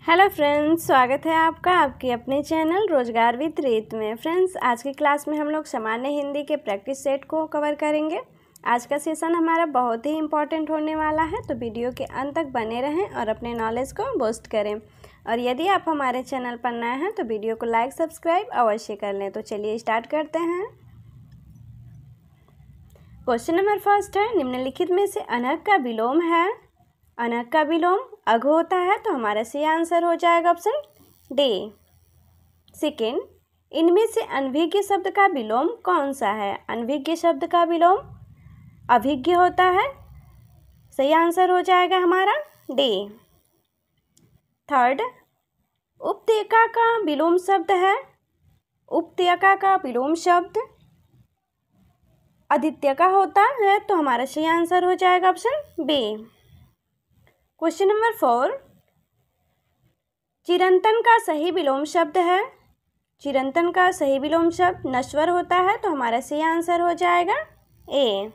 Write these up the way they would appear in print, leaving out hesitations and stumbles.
Hello friends, स्वागत है आपका आपके अपने चैनल रोजगार विद रीत में। फ्रेंड्स, आज की क्लास में हम लोग सामान्य हिंदी के प्रैक्टिस सेट को कवर करेंगे। आज का सेशन हमारा बहुत ही इम्पॉर्टेंट होने वाला है, तो वीडियो के अंत तक बने रहें और अपने नॉलेज को बूस्ट करें। और यदि आप हमारे चैनल पर नए हैं तो वीडियो को लाइक सब्सक्राइब अवश्य कर लें। तो चलिए स्टार्ट करते हैं। क्वेश्चन नंबर फर्स्ट है, निम्नलिखित में से अनहक का विलोम है। अनहक का विलोम अघ होता है, तो हमारा सही आंसर हो जाएगा ऑप्शन डी। सेकेंड, इनमें से अनभिज्ञ शब्द का विलोम कौन सा है। अनभिज्ञ शब्द का विलोम अभिज्ञ होता है, सही आंसर हो जाएगा हमारा डी। थर्ड, उपत्यका का विलोम शब्द है। उपत्यका का विलोम शब्द आदित्य का होता है, तो हमारा सही आंसर हो जाएगा ऑप्शन बी। क्वेश्चन नंबर 4, चिरंतन का सही विलोम शब्द है। चिरंतन का सही विलोम शब्द नश्वर होता है, तो हमारा सही आंसर हो जाएगा ए।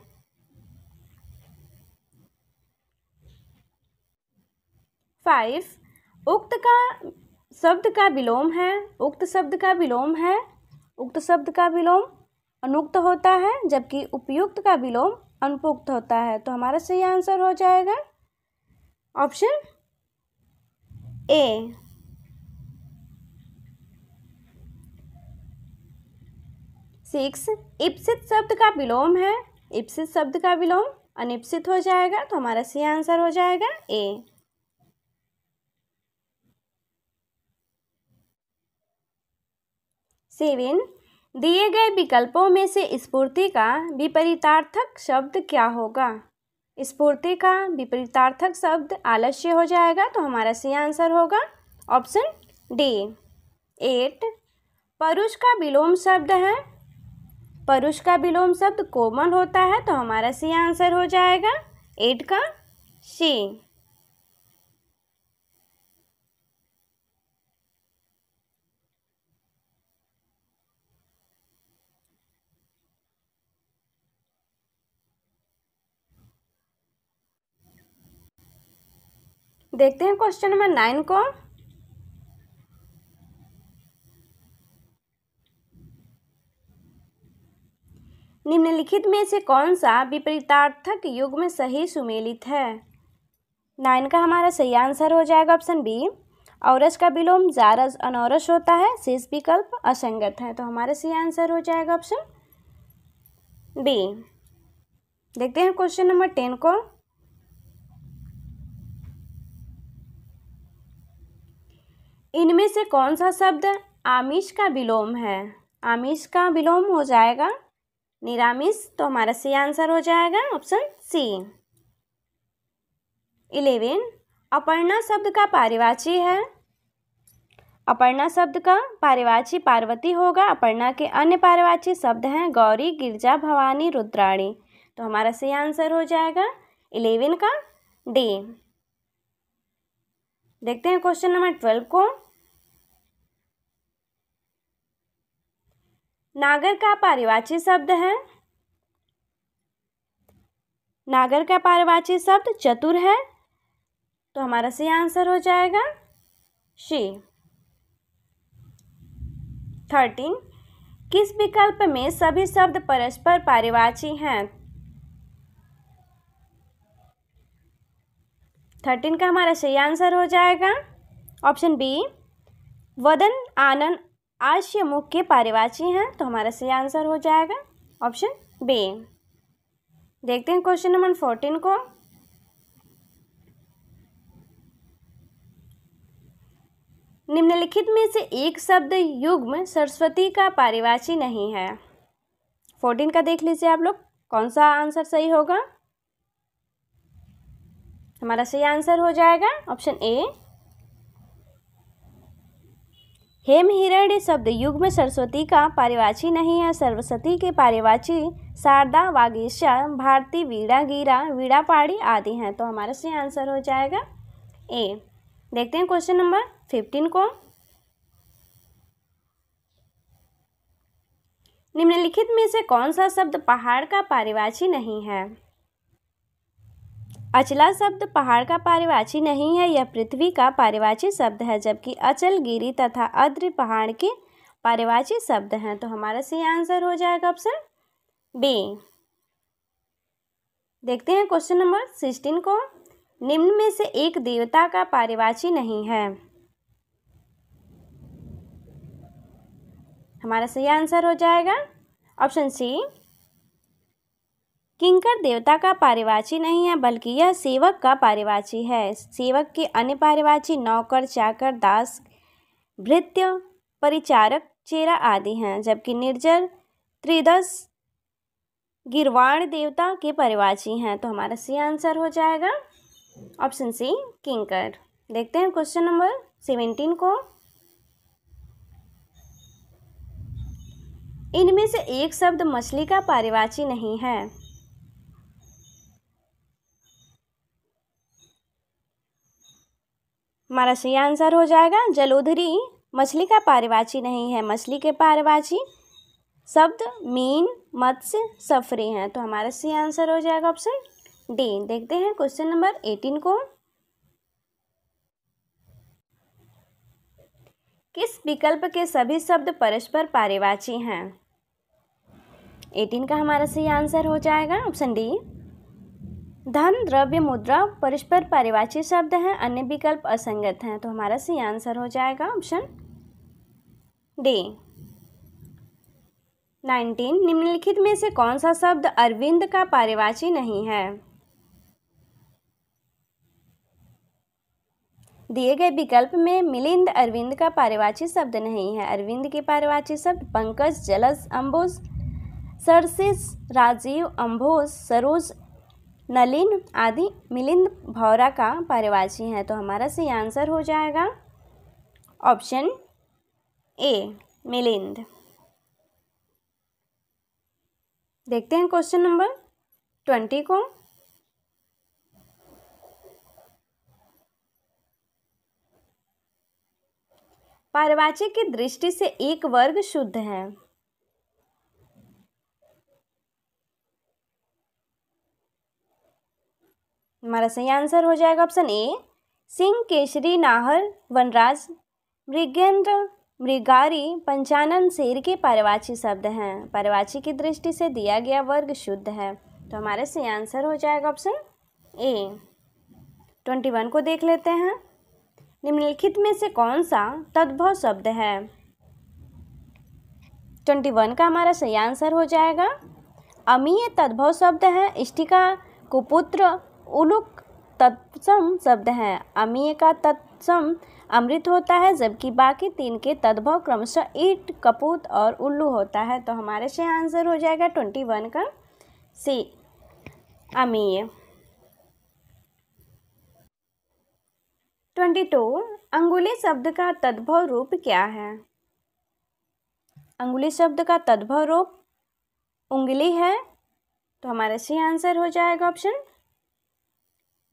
फाइव, उक्त का शब्द का विलोम है। उक्त शब्द का विलोम है। उक्त शब्द का विलोम अनुक्त होता है, जबकि उपयुक्त का विलोम अनुपयुक्त होता है, तो हमारा सही आंसर हो जाएगा ऑप्शन ए। सिक्स, इप्सित शब्द का विलोम है। इप्सित शब्द का विलोम अनिप्सित हो जाएगा, तो हमारा सही आंसर हो जाएगा ए। सेवन, दिए गए विकल्पों में से स्फूर्ति का विपरीतार्थक शब्द क्या होगा। स्फूर्ति का विपरीतार्थक शब्द आलस्य हो जाएगा, तो हमारा सही आंसर होगा ऑप्शन डी। 8, परुष का विलोम शब्द है। परुष का विलोम शब्द कोमल होता है, तो हमारा सही आंसर हो जाएगा 8 का सी। देखते हैं क्वेश्चन नंबर 9 को। निम्नलिखित में से कौन सा विपरीतार्थक युग्म सही सुमेलित है। 9 का हमारा सही आंसर हो जाएगा ऑप्शन बी। औरस का विलोम जारस अनौरस होता है, शेष विकल्प असंगत है, तो हमारा सही आंसर हो जाएगा ऑप्शन बी। देखते हैं क्वेश्चन नंबर 10 को। इनमें से कौन सा शब्द आमिष का विलोम है। आमिष का विलोम हो जाएगा निरामिष, तो हमारा सही आंसर हो जाएगा ऑप्शन सी। 11, अपर्णा शब्द का पारिवाची है। अपर्णा शब्द का पारिवाची पार्वती होगा। अपर्णा के अन्य पारिवाची शब्द हैं गौरी, गिरजा, भवानी, रुद्राणी, तो हमारा सही आंसर हो जाएगा 11 का डी। देखते हैं क्वेश्चन नंबर 12 को। नागर का पारिवाची शब्द है। नागर का पारिवाची शब्द चतुर है, तो हमारा सही आंसर हो जाएगा सी। 13, किस विकल्प में सभी शब्द परस्पर पारिवाची हैं। 13 का हमारा सही आंसर हो जाएगा ऑप्शन बी। वदन, आनन, आश्य, मुख के पारिवाची हैं, तो हमारा सही आंसर हो जाएगा ऑप्शन बी। देखते हैं क्वेश्चन नंबर 14 को। निम्नलिखित में से एक शब्द युग्म सरस्वती का पारिवाची नहीं है। 14 का देख लीजिए आप लोग, कौन सा आंसर सही होगा। हमारा सही आंसर हो जाएगा ऑप्शन ए। हेम हिरण्य शब्द युग्म सरस्वती का पारिवाची नहीं है। सरस्वती के पारिवाची शारदा, वागीशा, भारती, वीणा, गीरा, वीणा पाड़ी आदि हैं, तो हमारा सही आंसर हो जाएगा ए। देखते हैं क्वेश्चन नंबर 15 को। निम्नलिखित में से कौन सा शब्द पहाड़ का पारिवाची नहीं है। अचला शब्द पहाड़ का पारिभाषी नहीं है, यह पृथ्वी का पारिभाषी शब्द है, जबकि अचल गिरी तथा अद्र पहाड़ के पारिभाषी शब्द हैं। तो हमारा सही आंसर हो जाएगा ऑप्शन बी। देखते हैं क्वेश्चन नंबर 16 को। निम्न में से एक देवता का पारिभाषी नहीं है। हमारा सही आंसर हो जाएगा ऑप्शन सी। किंकर देवता का पारिभाषी नहीं है, बल्कि यह सेवक का पारिभाषी है। सेवक के अन्य पारिभाषी नौकर, चाकर, दास, भृत्य, परिचारक, चेरा आदि हैं, जबकि निर्जर, त्रिदश, गिरवाण देवता के पारिभाषी हैं। तो हमारा सही आंसर हो जाएगा ऑप्शन सी किंकर। देखते हैं क्वेश्चन नंबर 17 को। इनमें से एक शब्द मछली का पारिभाषी नहीं है। हमारा सही आंसर हो जाएगा जलोधरी मछली का पारिभाषी नहीं है। मछली के पारिभाषी शब्द मीन, मत्स्य, सफरी हैं। तो हमारा सही आंसर हो जाएगा ऑप्शन डी। देखते हैं क्वेश्चन नंबर 18 को। किस विकल्प के सभी शब्द परस्पर पारिभाषी हैं? 18 का हमारा सही आंसर हो जाएगा ऑप्शन डी। धन, द्रव्य, मुद्रा परस्पर पारिभाषी शब्द हैं, अन्य विकल्प असंगत हैं। तो हमारा सही आंसर हो जाएगा ऑप्शन डी। 19 निम्नलिखित में से कौन सा शब्द अरविंद का पारिभाषी नहीं है? दिए गए विकल्प में मिलिंद अरविंद का पारिभाषी शब्द नहीं है। अरविंद के पारिभाषी शब्द पंकज, जलज, अम्बुज, सरसिस, राजीव, अम्भोज, सरोज, नलिन आदि मिलिंद भौरा का पारिभाषी है। तो हमारा सही आंसर हो जाएगा ऑप्शन ए मिलिंद। देखते हैं क्वेश्चन नंबर 20 को। पारिभाषी की दृष्टि से एक वर्ग शुद्ध है। हमारा सही आंसर हो जाएगा ऑप्शन ए सिंह, केसरी, नाहर, वनराज, मृगेंद्र, मृगारी, पंचानन, शेर के पारिभाषी शब्द हैं। पारिभाषी की दृष्टि से दिया गया वर्ग शुद्ध है। तो हमारा सही आंसर हो जाएगा ऑप्शन ए। 21 को देख लेते हैं। निम्नलिखित में से कौन सा तद्भव शब्द है? 21 का हमारा सही आंसर हो जाएगा अमीय तद्भव शब्द है। इष्टिका, कुपुत्र, उलुक तत्सम शब्द है। अमीय का तत्सम अमृत होता है, जबकि बाकी तीन के तद्भव क्रमशः ईट, कपूत और उल्लू होता है। तो हमारे से आंसर हो जाएगा 21 का सी अमीय। 22 अंगुली शब्द का तद्भव रूप क्या है? अंगुली शब्द का तद्भव रूप उंगली है। तो हमारा सही आंसर हो जाएगा ऑप्शन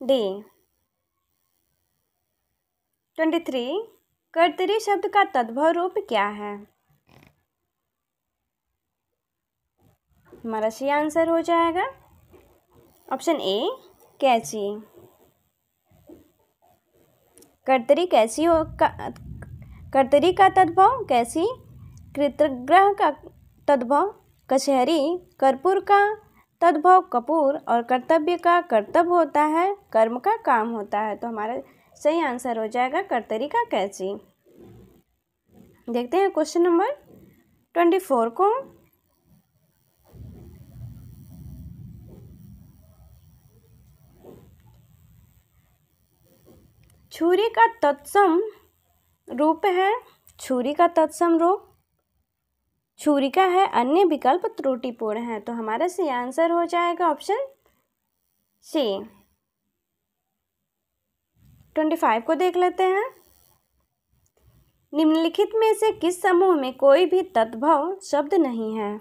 डी। 23 कर्तरी शब्द का तद्भव रूप क्या है? हमारा सही आंसर हो जाएगा ऑप्शन ए कैंची। कर्तरी कैसी हो कर्तरी का तद्भव कैसी, कृतग्रह का तद्भव कचहरी, कर्पूर का तद्भव कपूर और कर्तव्य का कर्तव्य होता है, कर्म का काम होता है। तो हमारा सही आंसर हो जाएगा कर्तरी का कैंची। देखते हैं क्वेश्चन नंबर 24 को। छुरी का तत्सम रूप है। छुरी का तत्सम रूप छुरी का है, अन्य विकल्प त्रुटिपूर्ण है। तो हमारा सही आंसर हो जाएगा ऑप्शन सी। 25 को देख लेते हैं। निम्नलिखित में से किस समूह में कोई भी तद्भव शब्द नहीं है?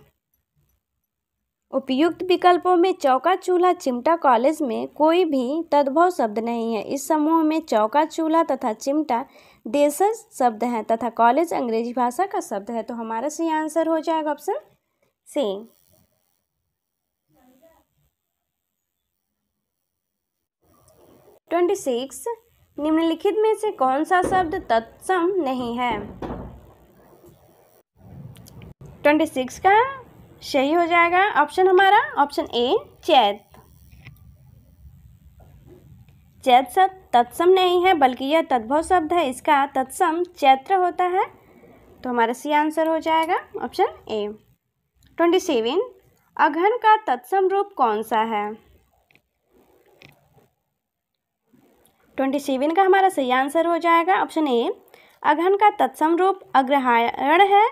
उपयुक्त विकल्पों में चौका, चूल्हा, चिमटा, कॉलेज में कोई भी तद्भव शब्द नहीं है। इस समूह में चौका, चूल्हा तथा चिमटा देशज शब्द हैं तथा कॉलेज अंग्रेजी भाषा का शब्द है। तो हमारा सही आंसर हो जाएगा ऑप्शन सी। 26 निम्नलिखित में से कौन सा शब्द तत्सम नहीं है? 26 का सही हो जाएगा ऑप्शन हमारा ऑप्शन ए चैत। चैत शब्द तत्सम नहीं है बल्कि यह तद्भव शब्द है, इसका तत्सम चैत्र होता है, तो हमारा सी आंसर हो जाएगा ऑप्शन ए। 27 अघन का तत्सम रूप कौन सा है? 27 का हमारा सही आंसर हो जाएगा ऑप्शन ए। अघन का तत्सम रूप अग्रहायण है।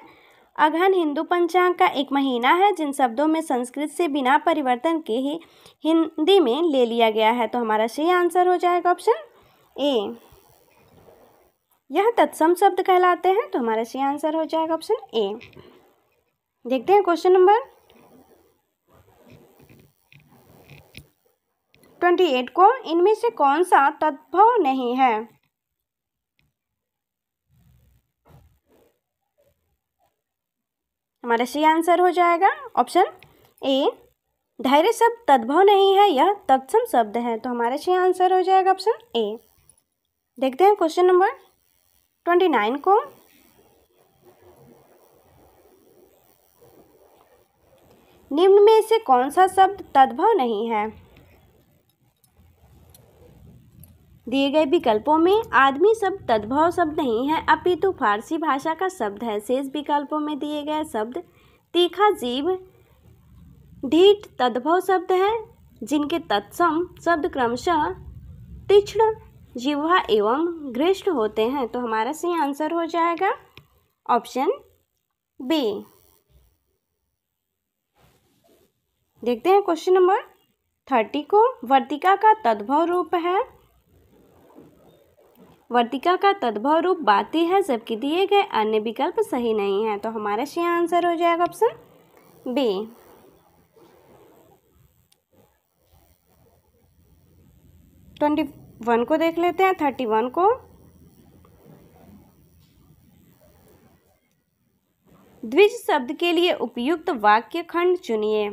अघन हिंदू पंचांग का एक महीना है जिन शब्दों में संस्कृत से बिना परिवर्तन के ही हिंदी में ले लिया गया है, तो हमारा सही आंसर हो जाएगा ऑप्शन ए। यह तत्सम शब्द कहलाते हैं, तो हमारा सही आंसर हो जाएगा ऑप्शन ए। देखते हैं क्वेश्चन नंबर 28 को इनमें से कौन सा तद्भव नहीं है? हमारा सही आंसर हो जाएगा ऑप्शन ए। धैर्य शब्द तद्भव नहीं है, यह तत्सम शब्द है, तो हमारा सही आंसर हो जाएगा ऑप्शन ए। देखते हैं क्वेश्चन नंबर 29 को। निम्न में से कौन सा शब्द तद्भव नहीं है? दिए गए विकल्पों में आदमी शब्द तद्भव शब्द नहीं है अपितु फारसी भाषा का शब्द है। शेष विकल्पों में दिए गए शब्द तीखा जीभ ढीठ तद्भव शब्द है जिनके तत्सम शब्द क्रमशः तीक्ष्ण जिह्वा एवं घृष्ट होते हैं, तो हमारा सही आंसर हो जाएगा ऑप्शन बी। देखते हैं क्वेश्चन नंबर 30 को। वर्तिका का तद्भव रूप है। वर्तिका का तद्भव रूप बाती है जबकि दिए गए अन्य विकल्प सही नहीं है, तो हमारा सही आंसर हो जाएगा ऑप्शन बी। ट्वेंटी 1 को देख लेते हैं। 31 को द्विज शब्द के लिए उपयुक्त वाक्य खंड चुनिए।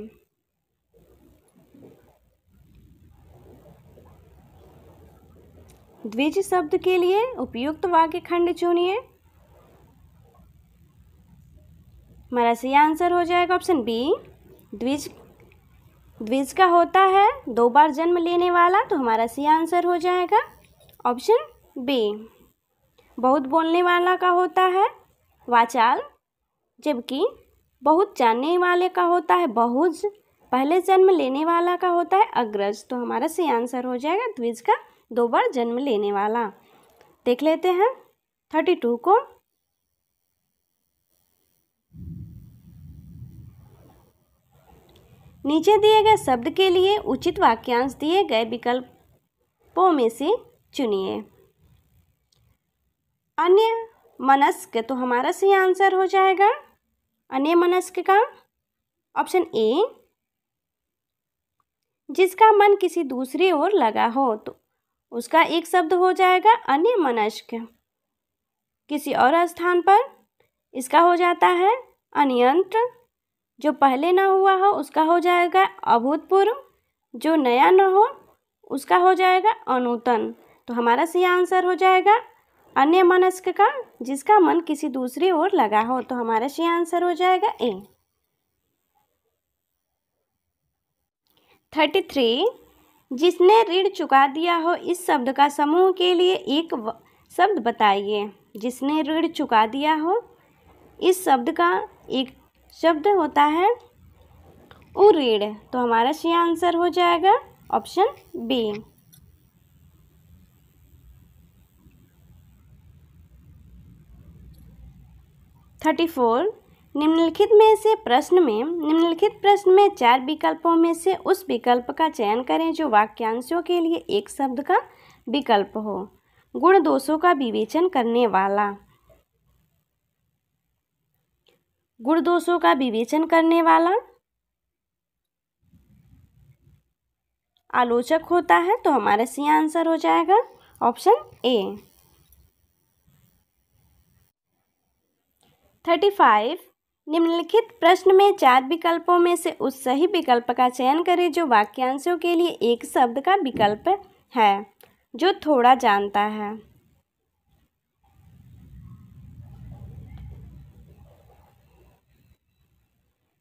द्विज शब्द के लिए उपयुक्त वाक्य खंड चुनिए। हमारा सही आंसर हो जाएगा ऑप्शन बी। द्विज का होता है 2 बार जन्म लेने वाला, तो हमारा सही आंसर हो जाएगा ऑप्शन बी। बहुत बोलने वाला का होता है वाचाल, जबकि बहुत जानने वाले का होता है बहुज, पहले जन्म लेने वाला का होता है अग्रज, तो हमारा सही आंसर हो जाएगा द्विज का 2 बार जन्म लेने वाला। देख लेते हैं 32 को। नीचे दिए गए शब्द के लिए उचित वाक्यांश दिए गए विकल्पों में से चुनिए। अन्य मनस्क, तो हमारा सही आंसर हो जाएगा अन्य मनस्क का ऑप्शन ए। जिसका मन किसी दूसरी ओर लगा हो, तो उसका एक शब्द हो जाएगा अन्य मनस्क। किसी और स्थान पर इसका हो जाता है अन्यंत्र। जो पहले ना हुआ हो उसका हो जाएगा अभूतपूर्व। जो नया न हो उसका हो जाएगा अनूतन, तो हमारा सही आंसर हो जाएगा अन्य मनस्क का जिसका मन किसी दूसरी ओर लगा हो, तो हमारा सही आंसर हो जाएगा ए। 33 जिसने ऋण चुका दिया हो, इस शब्द का समूह के लिए एक शब्द बताइए। जिसने ऋण चुका दिया हो, इस शब्द का एक शब्द होता है उऋण, तो हमारा सही आंसर हो जाएगा ऑप्शन बी। निम्नलिखित प्रश्न में 4 विकल्पों में से उस विकल्प का चयन करें जो वाक्यांशों के लिए एक शब्द का विकल्प हो। गुण दोषों का विवेचन करने वाला। गुण दोषों का विवेचन करने वाला आलोचक होता है, तो हमारा सही आंसर हो जाएगा ऑप्शन ए। 35 निम्नलिखित प्रश्न में 4 विकल्पों में से उस सही विकल्प का चयन करें जो वाक्यांशों के लिए एक शब्द का विकल्प है। जो थोड़ा जानता है।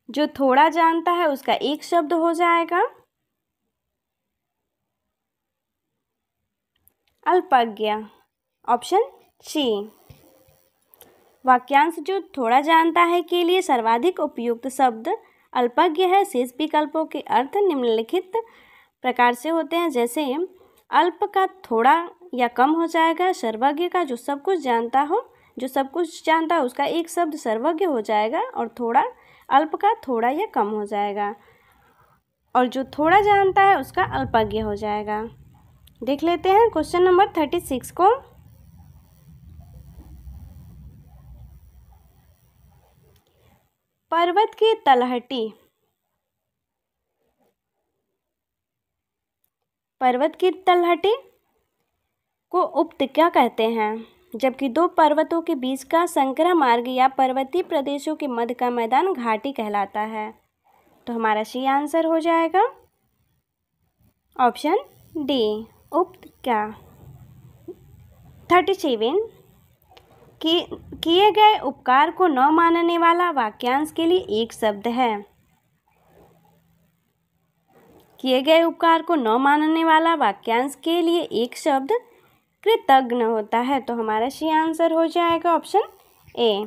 जो थोड़ा जानता है उसका एक शब्द हो जाएगा अल्पज्ञ। Option C. वाक्यांश जो थोड़ा जानता है के लिए सर्वाधिक उपयुक्त शब्द अल्पज्ञ है। शेष विकल्पों के अर्थ निम्नलिखित प्रकार से होते हैं, जैसे अल्प का थोड़ा या कम हो जाएगा। सर्वज्ञ का जो सब कुछ जानता हो, जो सब कुछ जानता है उसका एक शब्द सर्वज्ञ हो जाएगा, और थोड़ा अल्प का थोड़ा या कम हो जाएगा, और जो थोड़ा जानता है उसका अल्पज्ञ हो जाएगा। देख लेते हैं क्वेश्चन नंबर 36 को। पर्वत की तलहटी। पर्वत की तलहटी को उक्त क्या कहते हैं, जबकि दो पर्वतों के बीच का संकरा मार्ग या पर्वतीय प्रदेशों के मध्य का मैदान घाटी कहलाता है। तो हमारा सी आंसर हो जाएगा ऑप्शन डी, उक्त क्या। 37 किए गए उपकार को न मानने वाला वाक्यांश के लिए एक शब्द है। किए गए उपकार को न मानने वाला वाक्यांश के लिए एक शब्द कृतज्ञ होता है। तो हमारा सी आंसर हो जाएगा ऑप्शन ए।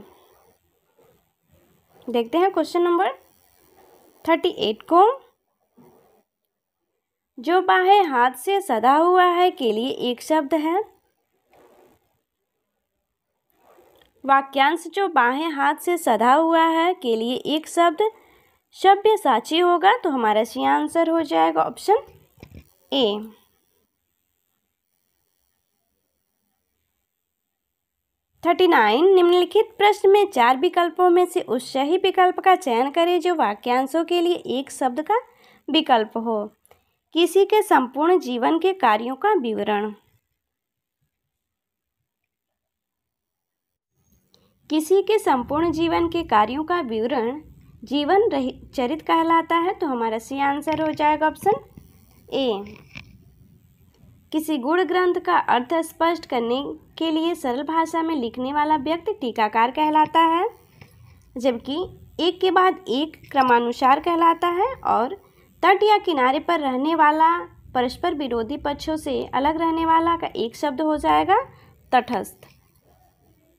देखते हैं क्वेश्चन नंबर 38 को। जो बाहें हाथ से सधा हुआ है के लिए एक शब्द है। वाक्यांश जो बाहें हाथ से सधा हुआ है के लिए एक शब्द सव्यसाची होगा। तो हमारा सी आंसर हो जाएगा ऑप्शन ए। 39 निम्नलिखित प्रश्न में 4 विकल्पों में से उस सही विकल्प का चयन करें जो वाक्यांशों के लिए एक शब्द का विकल्प हो। किसी के संपूर्ण जीवन के कार्यों का विवरण। किसी के संपूर्ण जीवन के कार्यों का विवरण जीवन चरित कहलाता है। तो हमारा सी आंसर हो जाएगा ऑप्शन ए। किसी गुण ग्रंथ का अर्थ स्पष्ट करने के लिए सरल भाषा में लिखने वाला व्यक्ति टीकाकार कहलाता है, जबकि एक के बाद एक क्रमानुसार कहलाता है। और तट या किनारे पर रहने वाला परस्पर विरोधी पक्षों से अलग रहने वाला का एक शब्द हो जाएगा तटस्थ।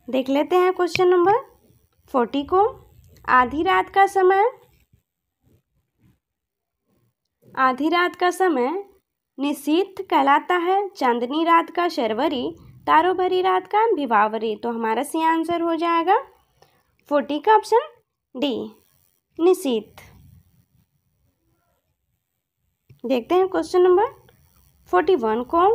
देख लेते हैं क्वेश्चन नंबर 40 को। आधी रात का समय। आधी रात का समय निशीथ कहलाता है। चांदनी रात का शर्वरी, तारों भरी रात का भिवावरी। तो हमारा सी आंसर हो जाएगा 40 का ऑप्शन डी, निशीथ। देखते हैं क्वेश्चन नंबर 41 को।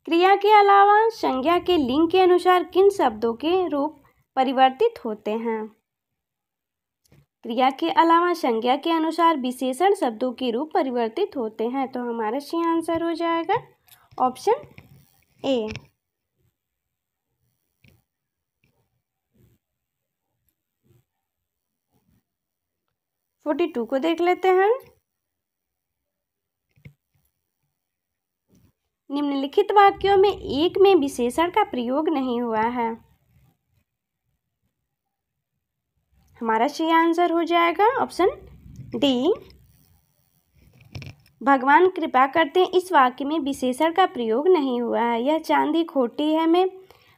क्रिया के अलावा संज्ञा के लिंग के अनुसार किन शब्दों के रूप परिवर्तित होते हैं। क्रिया के अलावा संज्ञा के अनुसार विशेषण शब्दों के रूप परिवर्तित होते हैं। तो हमारा सी आंसर हो जाएगा ऑप्शन ए। फोर्टी 42 को देख लेते हैं। निम्नलिखित वाक्यों में एक में विशेषण का प्रयोग नहीं हुआ है। हमारा सही आंसर हो जाएगा ऑप्शन डी, भगवान कृपा करते हैं। इस वाक्य में विशेषण का प्रयोग नहीं हुआ है। यह चांदी खोटी है में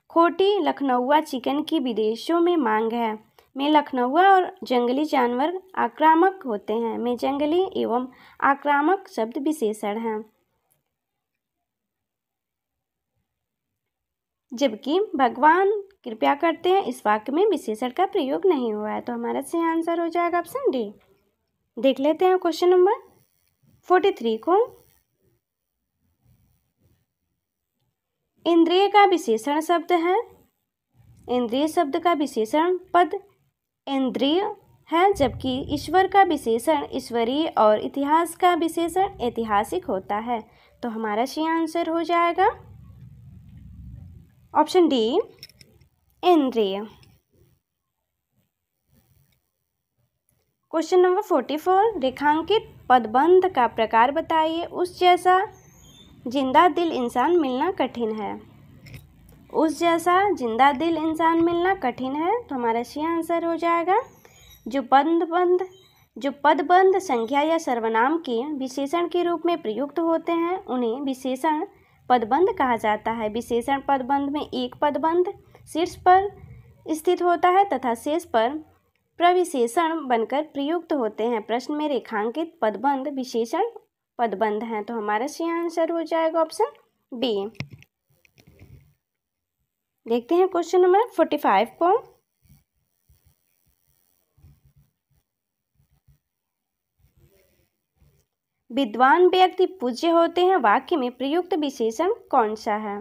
खोटी लखनऊआ चिकन की विदेशों में मांग है। में लखनऊआ और जंगली जानवर आक्रामक होते हैं। में जंगली एवं आक्रामक शब्द विशेषण हैं, जबकि भगवान कृपया करते हैं इस वाक्य में विशेषण का प्रयोग नहीं हुआ है। तो हमारा सही आंसर हो जाएगा ऑप्शन डी। देख लेते हैं क्वेश्चन नंबर 43 को। इंद्रिय का विशेषण शब्द है। इंद्रिय शब्द का विशेषण पद इंद्रिय है, जबकि ईश्वर का विशेषण ईश्वरीय और इतिहास का विशेषण ऐतिहासिक होता है। तो हमारा सही आंसर हो जाएगा ऑप्शन डी, इंद्रिय। क्वेश्चन नंबर 44, रेखांकित पदबंध का प्रकार बताइए। उस जैसा जिंदा दिल इंसान मिलना कठिन है। उस जैसा जिंदा दिल इंसान मिलना कठिन है, तो हमारा सी आंसर हो जाएगा। जो पदबंध संख्या या सर्वनाम के विशेषण के रूप में प्रयुक्त होते हैं उन्हें विशेषण पदबंध कहा जाता है। विशेषण पदबंध में एक पदबंध शीर्ष पर स्थित होता है तथा शेष पर प्रविशेषण बनकर प्रयुक्त होते हैं। प्रश्न में रेखांकित पदबंध विशेषण पदबंध हैं, तो हमारा सी आंसर हो जाएगा ऑप्शन बी। देखते हैं क्वेश्चन नंबर 45 को। विद्वान व्यक्ति पूज्य होते हैं, वाक्य में प्रयुक्त विशेषण कौन सा है?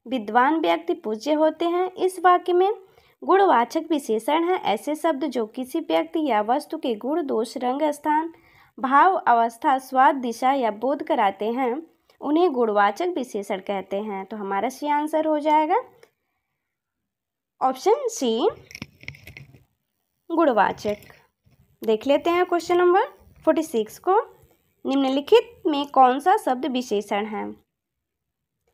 विद्वान व्यक्ति पूज्य होते हैं, इस वाक्य में गुणवाचक विशेषण है। ऐसे शब्द जो किसी व्यक्ति या वस्तु के गुण, दोष, रंग, स्थान, भाव, अवस्था, स्वाद, दिशा या बोध कराते हैं उन्हें गुणवाचक विशेषण कहते हैं। तो हमारा सी आंसर हो जाएगा ऑप्शन सी, गुणवाचक। देख लेते हैं क्वेश्चन नंबर 46 को। निम्नलिखित में कौन सा शब्द विशेषण है?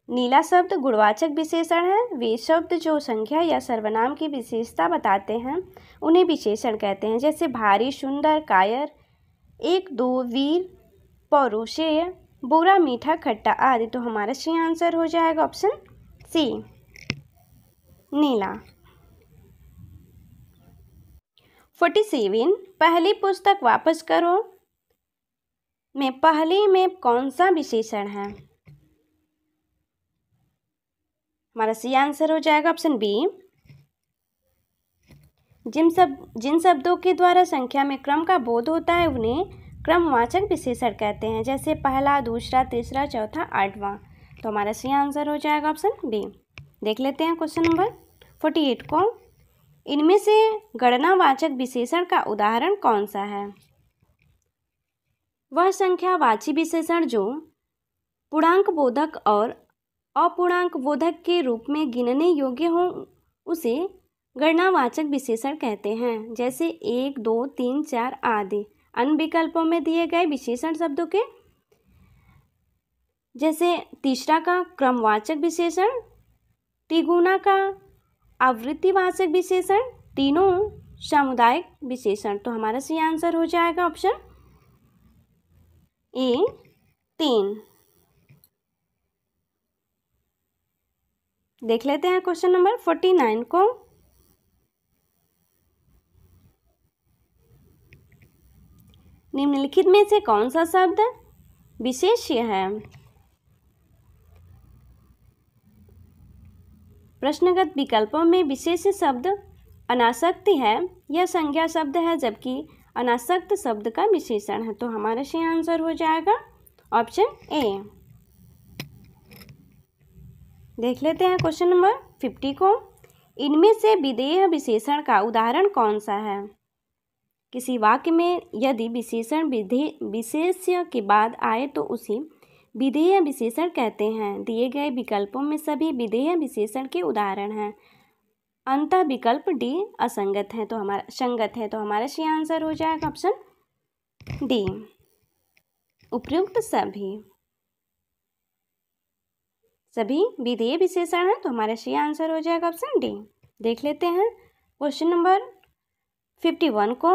नीला शब्द गुणवाचक विशेषण है। वे शब्द जो संख्या या सर्वनाम की विशेषता बताते हैं उन्हें विशेषण कहते हैं, जैसे भारी, सुंदर, कायर, एक, दो, वीर, पौरुषेय, बुरा, मीठा, खट्टा आदि। तो हमारा सही आंसर हो जाएगा ऑप्शन सी, नीला। 47, पहली पुस्तक वापस करो में पहली में कौन सा विशेषण है? हमारा सी आंसर हो जाएगा ऑप्शन बी। जिन शब्दों के द्वारा संख्या में क्रम का बोध होता है उन्हें क्रमवाचक विशेषण कहते हैं, जैसे पहला, दूसरा, तीसरा, चौथा, आठवां। तो हमारा सी आंसर हो जाएगा ऑप्शन बी। देख लेते हैं क्वेश्चन नंबर 48 को। इनमें से गणनावाचक विशेषण का उदाहरण कौन सा है? वह संख्यावाची विशेषण जो पूर्णांक बोधक और अपूर्णांक बोधक के रूप में गिनने योग्य हो उसे गणनावाचक विशेषण कहते हैं, जैसे 1, 2, 3, 4 आदि। अन्य विकल्पों में दिए गए विशेषण शब्दों के जैसे तीसरा का क्रमवाचक विशेषण, तिगुना का आवृत्तिवाचक विशेषण, तीनों सामुदायिक विशेषण। तो हमारा सही आंसर हो जाएगा ऑप्शन ए, 3। देख लेते हैं क्वेश्चन नंबर 49 को। निम्नलिखित में से कौन सा शब्द विशेष्य है? प्रश्नगत विकल्पों में विशेष शब्द अनासक्ति है, यह संज्ञा शब्द है, जबकि अनासक्त शब्द का विशेषण है। तो हमारा सही आंसर हो जाएगा ऑप्शन ए। देख लेते हैं क्वेश्चन नंबर 50 को। इनमें से विधेय विशेषण का उदाहरण कौन सा है? किसी वाक्य में यदि विशेषण विशेष्य के बाद आए तो उसे विधेय विशेषण कहते हैं। दिए गए विकल्पों में सभी विधेय विशेषण के उदाहरण हैं। अंतः विकल्प डी असंगत है, तो हमारा संगत है। तो हमारा सही आंसर हो जाएगा ऑप्शन डी, उपयुक्त सभी विधेय विशेषण हैं। तो हमारा सही आंसर हो जाएगा ऑप्शन डी। देख लेते हैं क्वेश्चन नंबर 51 को।